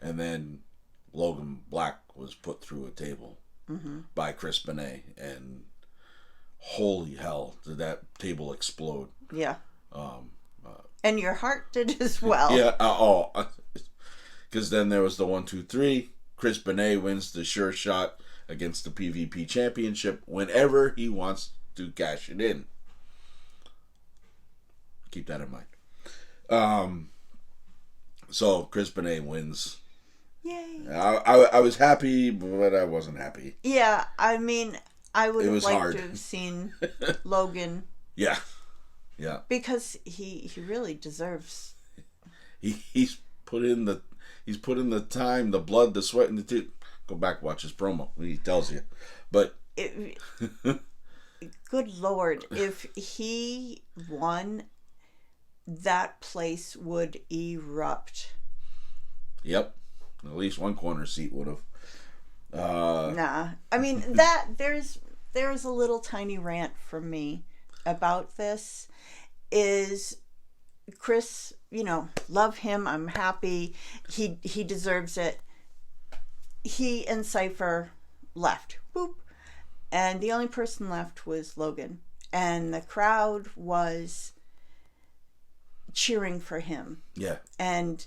And then Logan Black was put through a table by Chris Benet. And holy hell, did that table explode. Yeah. And your heart did as well. Yeah. Because then there was the 1, 2, 3. Chris Benet wins the sure shot against the PvP championship whenever he wants to cash it in. Keep that in mind. So Chris Benet wins. Yay. I was happy, but I wasn't happy. Yeah, I mean, I would have liked to have seen Logan. Yeah. Because he really deserves. He's put in the time, the blood, the sweat, and the tears. Go back, watch his promo. He tells you. But good Lord, if he won, that place would erupt. Yep. At least one corner seat would have. Nah. I mean, there's a little tiny rant from me about this. Is Chris, love him. I'm happy. He deserves it. He and Cypher left. Boop. And the only person left was Logan. And the crowd was cheering for him. Yeah. And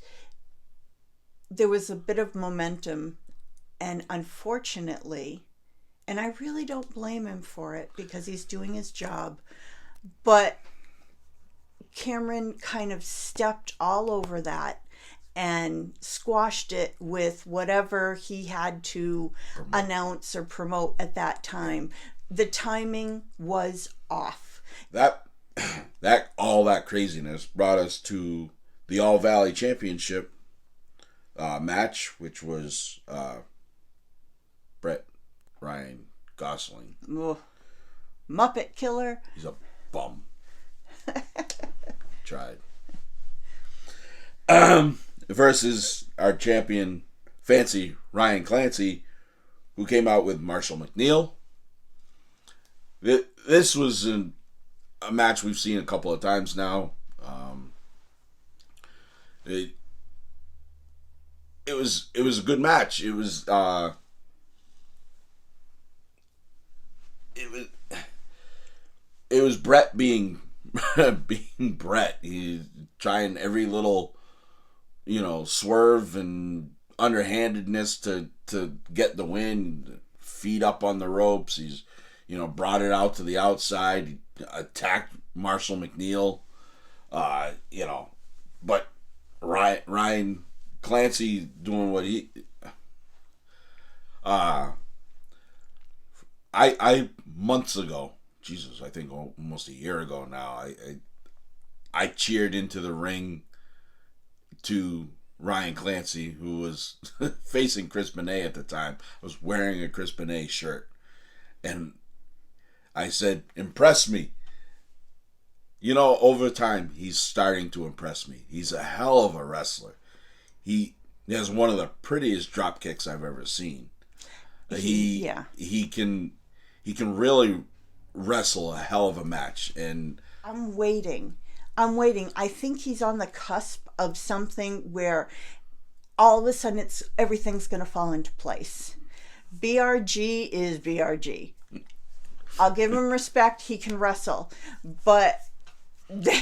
there was a bit of momentum. And unfortunately, and I really don't blame him for it because he's doing his job, but Cameron kind of stepped all over that and squashed it with whatever he had to announce or promote at that time. The timing was off. All that craziness brought us to the All Valley Championship match, which was Brett Ryan Gosling. Ugh. Muppet Killer. He's a bum. Tried. Versus our champion, Fancy Ryan Clancy, who came out with Marshall McNeil. This was a match we've seen a couple of times now. It was a good match. It was Brett being Brett. He's trying every little, swerve and underhandedness to get the win. Feet up on the ropes. He's, brought it out to the outside. He attacked Marshall McNeil. But Ryan Clancy doing what he. I months ago, Jesus, I think almost a year ago now, I cheered into the ring to Ryan Clancy, who was facing Chris Benet at the time. I was wearing a Chris Benet shirt. And I said, impress me. Over time, he's starting to impress me. He's a hell of a wrestler. He has one of the prettiest drop kicks I've ever seen. He can really wrestle a hell of a match. And I'm waiting. I think he's on the cusp of something where all of a sudden everything's going to fall into place. BRG is BRG. I'll give him respect. He can wrestle. But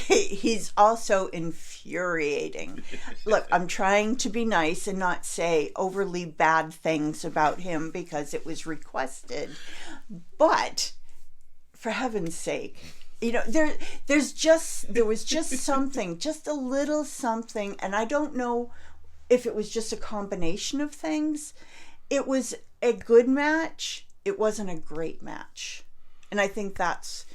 he's also infuriating. Look, I'm trying to be nice and not say overly bad things about him because it was requested. But for heaven's sake, there was just something, just a little something, and I don't know if it was just a combination of things. It was a good match. It wasn't a great match. And I think that's,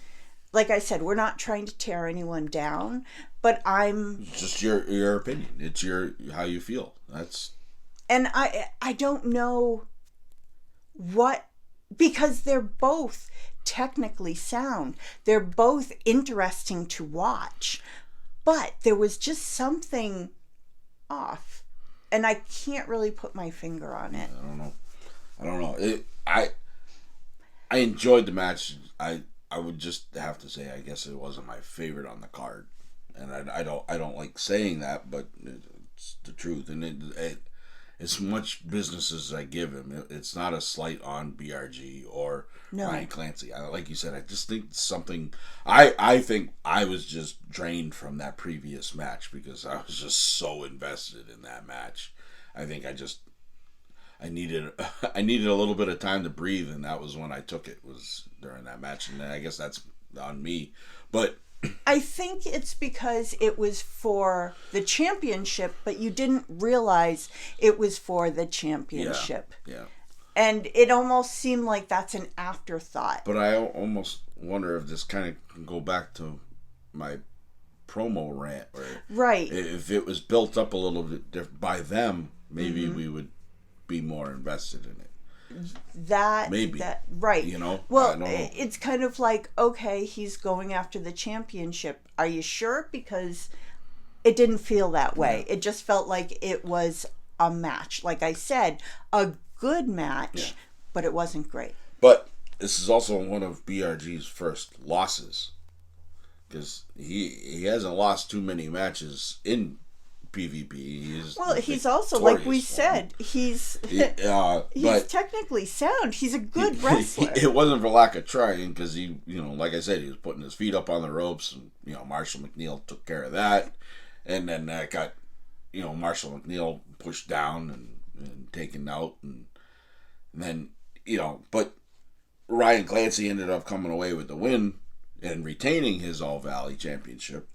like I said, we're not trying to tear anyone down, but It's just your opinion. It's how you feel. And I don't know because they're both technically sound. They're both interesting to watch. But there was just something off. And I can't really put my finger on it. I don't know. I enjoyed the match. I would just have to say, I guess it wasn't my favorite on the card, and I don't like saying that, but it's the truth. And as much business as I give him, it's not a slight on BRG or Ryan Clancy. Like you said, I just think something. I think I was just drained from that previous match because I was just so invested in that match. I think I needed a little bit of time to breathe, and that was when I took it, was during that match, and I guess that's on me. But I think it's because it was for the championship, but you didn't realize it was for the championship. Yeah. And it almost seemed like that's an afterthought. But I almost wonder if this kind of can go back to my promo rant, right? If it was built up a little bit by them, maybe we would be more invested in it. Right. Well, I don't know. It's kind of like, okay, he's going after the championship. Are you sure? Because it didn't feel that way. It just felt like it was a match. Like I said, a good match, but it wasn't great. But this is also one of BRG's first losses, because he hasn't lost too many matches in PvP. He's also, like we said, he's technically sound. He's a good wrestler. It wasn't for lack of trying, because he, like I said, he was putting his feet up on the ropes, and Marshall McNeil took care of that, and then that got Marshall McNeil pushed down and taken out, and then but Ryan Clancy ended up coming away with the win and retaining his All Valley Championship.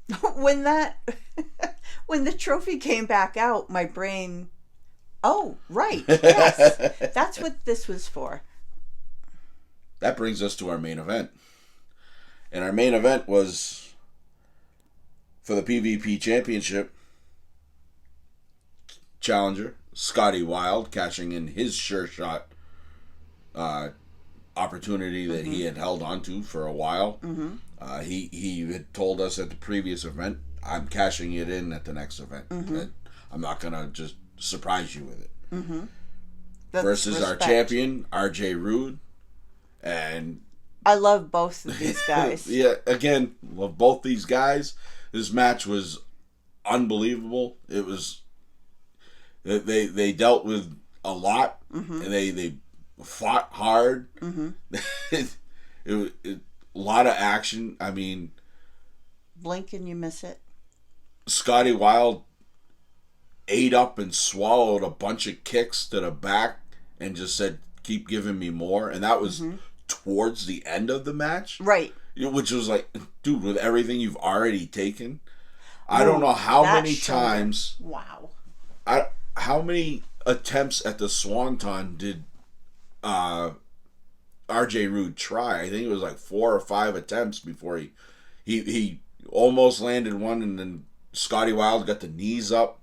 When the trophy came back out, my brain, oh, right, yes, that's what this was for. That brings us to our main event. And our main event was for the PvP Championship. Challenger, Scotty Wilde, cashing in his sure shot opportunity that he had held onto for a while. He had told us at the previous event, I'm cashing it in at the next event. I'm not going to just surprise you with it. Versus respect. Our champion, RJ Rude. And I love both of these guys. Again, love both these guys. This match was unbelievable. It was... They dealt with a lot, and they fought hard. It was a lot of action. I mean, blink and you miss it. Scotty Wilde ate up and swallowed a bunch of kicks to the back and just said, "Keep giving me more." And that was towards the end of the match, right? Which was like, dude, with everything you've already taken, I don't know how many times. Wow. How many attempts at the Swanton did RJ Rude try? I think it was like 4 or 5 attempts before he almost landed one, and then Scotty Wilde got the knees up,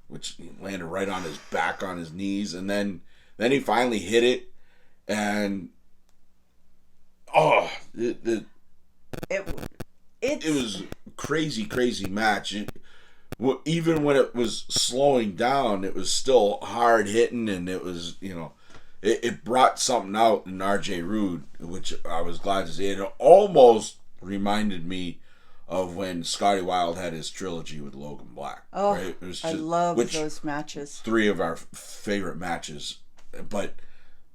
which he landed right on his back on his knees, and then he finally hit it, and it was a crazy match. Even when it was slowing down, it was still hard hitting, and it was, it brought something out in RJ Rude, which I was glad to see. It almost reminded me of when Scotty Wilde had his trilogy with Logan Black. Oh, right? I love those matches. 3 of our favorite matches, but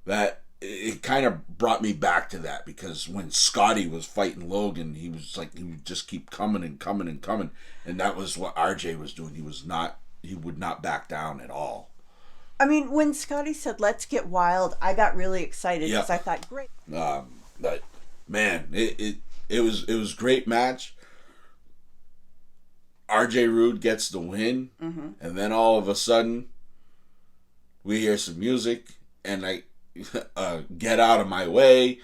that it kind of brought me back to that, because when Scotty was fighting Logan, he was like, he would just keep coming and coming and coming, and that was what RJ was doing. He would not back down at all. I mean, when Scotty said, "Let's get wild," I got really excited because I thought, great. But man, it was great match. RJ Rude gets the win, and then all of a sudden, we hear some music, and I get out of my way,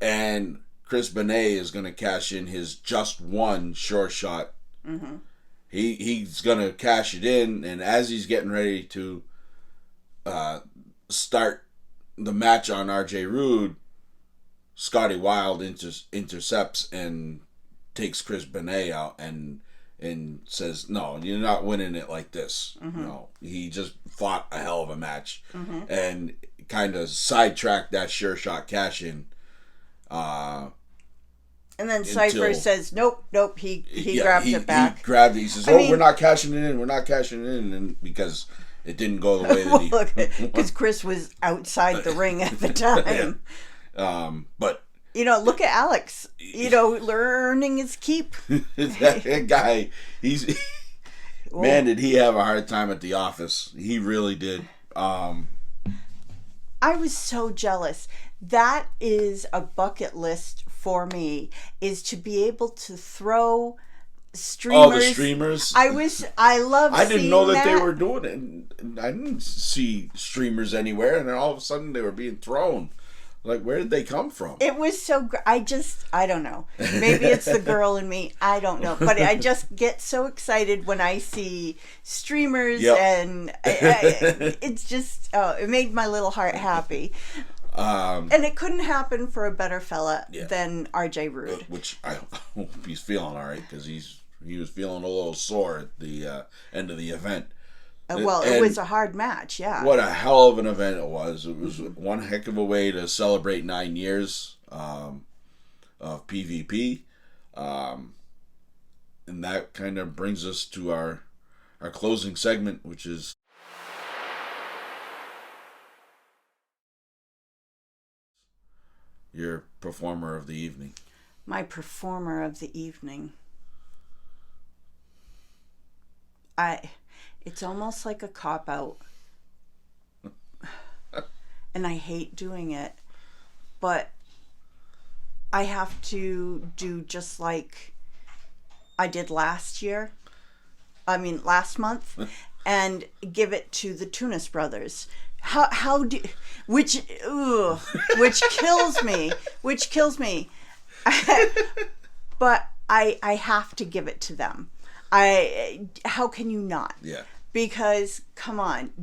and Chris Benet is going to cash in his just one short shot. He's going to cash it in, and as he's getting ready to start the match on RJ Rude, Scotty Wilde intercepts and takes Chris Benet out and says, "No, you're not winning it like this." No, he just fought a hell of a match, and kind of sidetracked that sure shot cash in. And then Cypher says, "Nope." He grabs it back. He grabbed it. He says, "We're not cashing it in. We're not cashing it in," and because it didn't go the way that he. Because Chris was outside the ring at the time. But look at Alex. Learning his keep. That guy, man, did he have a hard time at the office? He really did. I was so jealous. That is a bucket list for me, is to be able to throw streamers. Oh, the streamers. I didn't know that they were doing it. I didn't see streamers anywhere, and then all of a sudden they were being thrown. Like, where did they come from? It was so I don't know. Maybe it's the girl in me. I don't know. But I just get so excited when I see streamers, and it's just, it made my little heart happy. And it couldn't happen for a better fella than RJ Rude. Which I hope he's feeling all right, because he was feeling a little sore at the end of the event. It was a hard match, yeah. What a hell of an event it was. It was one heck of a way to celebrate 9 years of PvP. And that kind of brings us to our closing segment, which is your performer of the evening. My performer of the evening. It's almost like a cop-out. And I hate doing it. But I have to do just like I did last month, and give it to the Tunis brothers. Which kills me. But I have to give it to them. How can you not? Yeah. Because come on,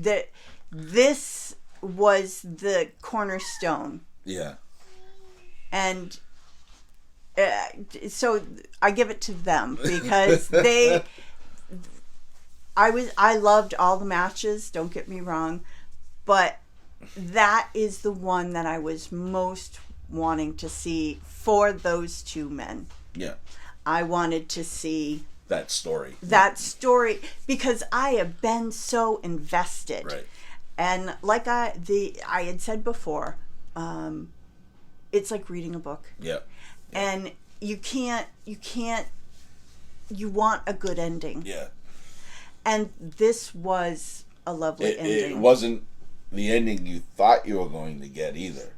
this was the cornerstone. Yeah. And so I give it to them, because I loved all the matches, don't get me wrong, but that is the one that I was most wanting to see for those two men. Yeah. I wanted to see that story, because I have been so invested. Right. And like I had said before, it's like reading a book. Yeah. And you want a good ending. Yeah. And this was a lovely ending. It wasn't the ending you thought you were going to get either.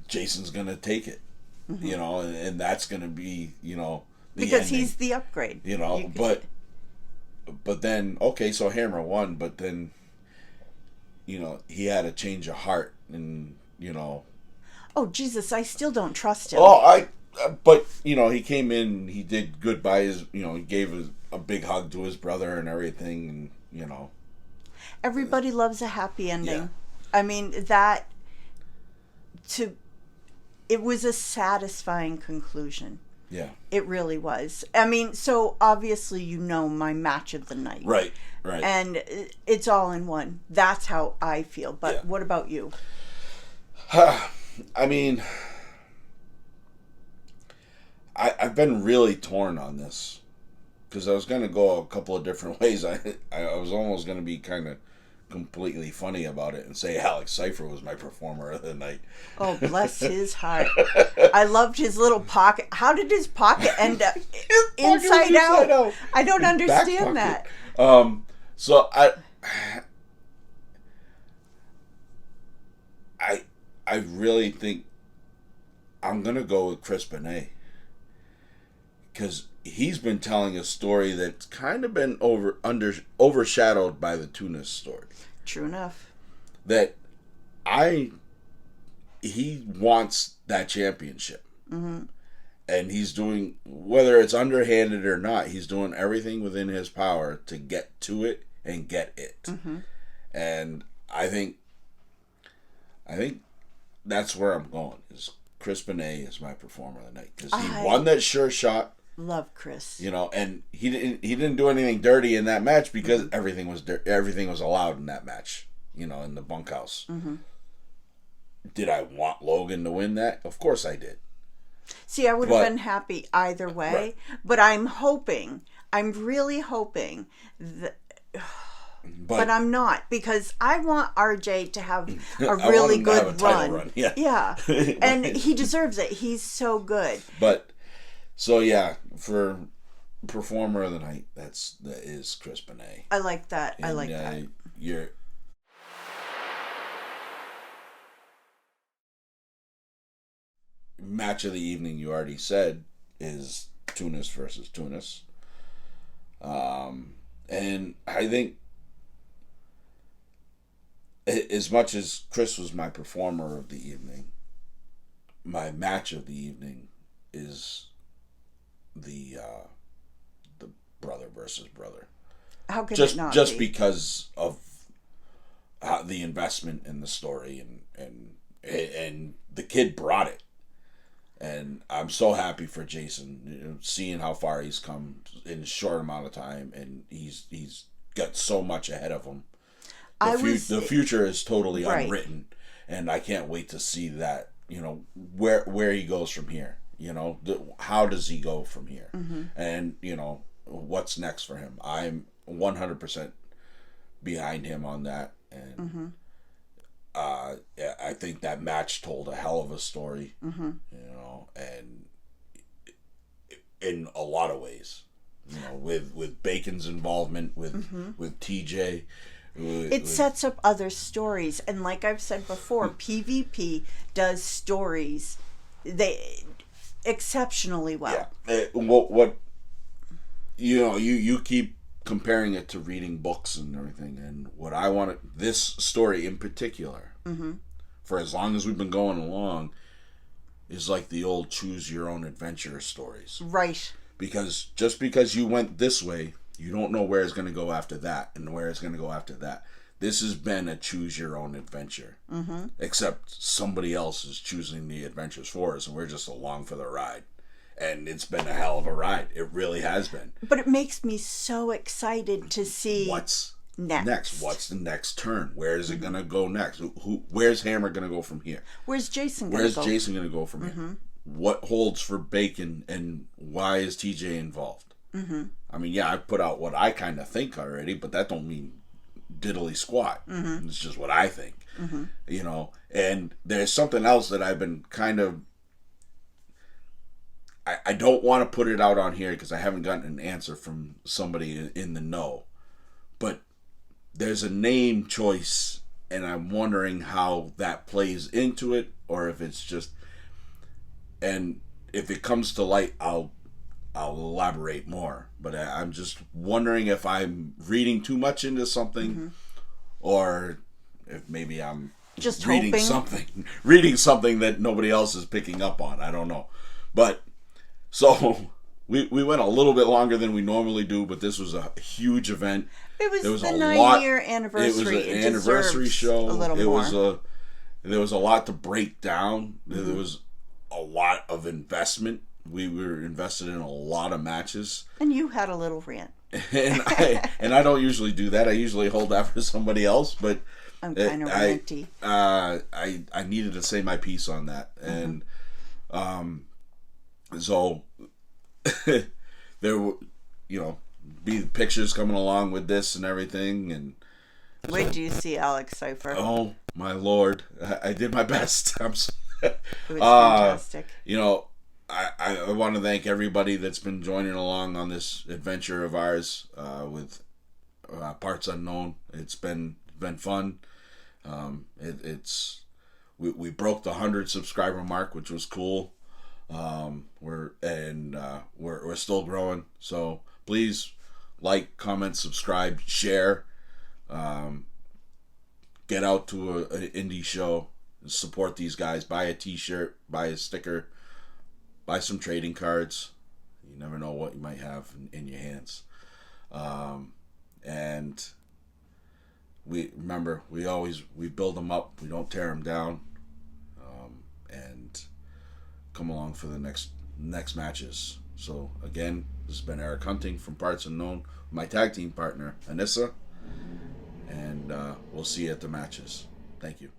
Jason's going to take it. And that's going to be, the because ending. He's the upgrade. But then, okay, so Hammer won, but then, he had a change of heart, and, Oh, Jesus, I still don't trust him. But, he came in, he did good by his, he gave a big hug to his brother and everything, and, Everybody loves a happy ending. Yeah. I mean, it was a satisfying conclusion. Yeah. It really was. I mean, so obviously my match of the night. Right. And it's all in one. That's how I feel. But What about you? I mean, I've been really torn on this, because I was going to go a couple of different ways. I was almost going to be kind of completely funny about it and say Alex Cypher was my performer of the night. Oh, bless his heart. I loved his little pocket. How did his pocket end up inside out? I don't understand that. So I really think I'm going to go with Chris Benet. Because he's been telling a story that's kind of been overshadowed by the Tunis story. True enough. That he wants that championship. Mm-hmm. And he's doing, whether it's underhanded or not, he's doing everything within his power to get to it and get it. Mm-hmm. And I think that's where I'm going. Is Chris Benet is my performer of the night because he won that sure shot. Love Chris. You know, and he didn't do anything dirty in that match because mm-hmm. everything was allowed in that match. You know, in the bunkhouse. Mm-hmm. Did I want Logan to win that? Of course I did. See, I would have been happy either way, right. But I'm really hoping that. But I'm not, because I want RJ to have a really good run. Yeah. And he deserves it. He's so good. But so yeah, for performer of the night, that is Chris Benet. I like that. And, I like that. Your match of the evening, you already said, is Tunis versus Tunis. And I think, as much as Chris was my performer of the evening, my match of the evening is the brother versus brother. How could it not just be? Because of the investment in the story and the kid brought it, and I'm so happy for Jason, you know, seeing how far he's come in a short amount of time, and he's got so much ahead of him. The future is totally unwritten, and I can't wait to see that. You know, where he goes from here. You know, how does he go from here? Mm-hmm. And you know, what's next for him? I'm 100% behind him on that, and mm-hmm. I think that match told a hell of a story. Mm-hmm. You know, and in a lot of ways, you know, with Bacon's involvement with TJ. It sets up other stories, and like I've said before, PvP does stories exceptionally well. Yeah. What you know, you keep comparing it to reading books and everything, and what I want this story in particular, mm-hmm. for as long as we've been going along, is like the old choose your own adventure stories, right? Because just because you went this way, you don't know where it's going to go after that and where it's going to go after that. This has been a choose your own adventure. Mm-hmm. Except somebody else is choosing the adventures for us and we're just along for the ride. And it's been a hell of a ride. It really has been. But it makes me so excited to see what's next. What's the next turn? Where is it going to go next? Where's Hammer going to go from here? Where's Jason going to go? Where's Jason going to go from here? What holds for Bacon and why is TJ involved? Mm-hmm. I mean, yeah, I put out what I kind of think already, but that don't mean diddly squat. Mm-hmm. It's just what I think, you know. And there's something else that I've been kind of. I don't want to put it out on here because I haven't gotten an answer from somebody in the know, but there's a name choice, and I'm wondering how that plays into it, or if it's just. And if it comes to light, I'll elaborate more, but I'm just wondering if I'm reading too much into something, or if maybe I'm just reading something that nobody else is picking up on. I don't know, but so we went a little bit longer than we normally do, but this was a huge event. It was the 9-year anniversary. It was an anniversary show. A little more. There was a lot to break down. There was a lot of investment. We were invested in a lot of matches. And you had a little rant. and I don't usually do that. I usually hold that for somebody else, but I'm kind of ranty. I needed to say my piece on that. And so there were, you know, be pictures coming along with this and everything, and Wait do you see Alex Cipher? Oh my lord, I did my best. It was fantastic. You know, I want to thank everybody that's been joining along on this adventure of ours with Parts Unknown. It's been fun. We broke the 100 subscriber mark, which was cool. We're still growing. So please like, comment, subscribe, share. Get out to an indie show, support these guys, buy a t-shirt, buy a sticker, buy some trading cards. You never know what you might have in your hands. And we build them up, we don't tear them down. And come along for the next matches. So again, this has been Eric Hunting from Parts Unknown, my tag team partner Anissa, and we'll see you at the matches. Thank you.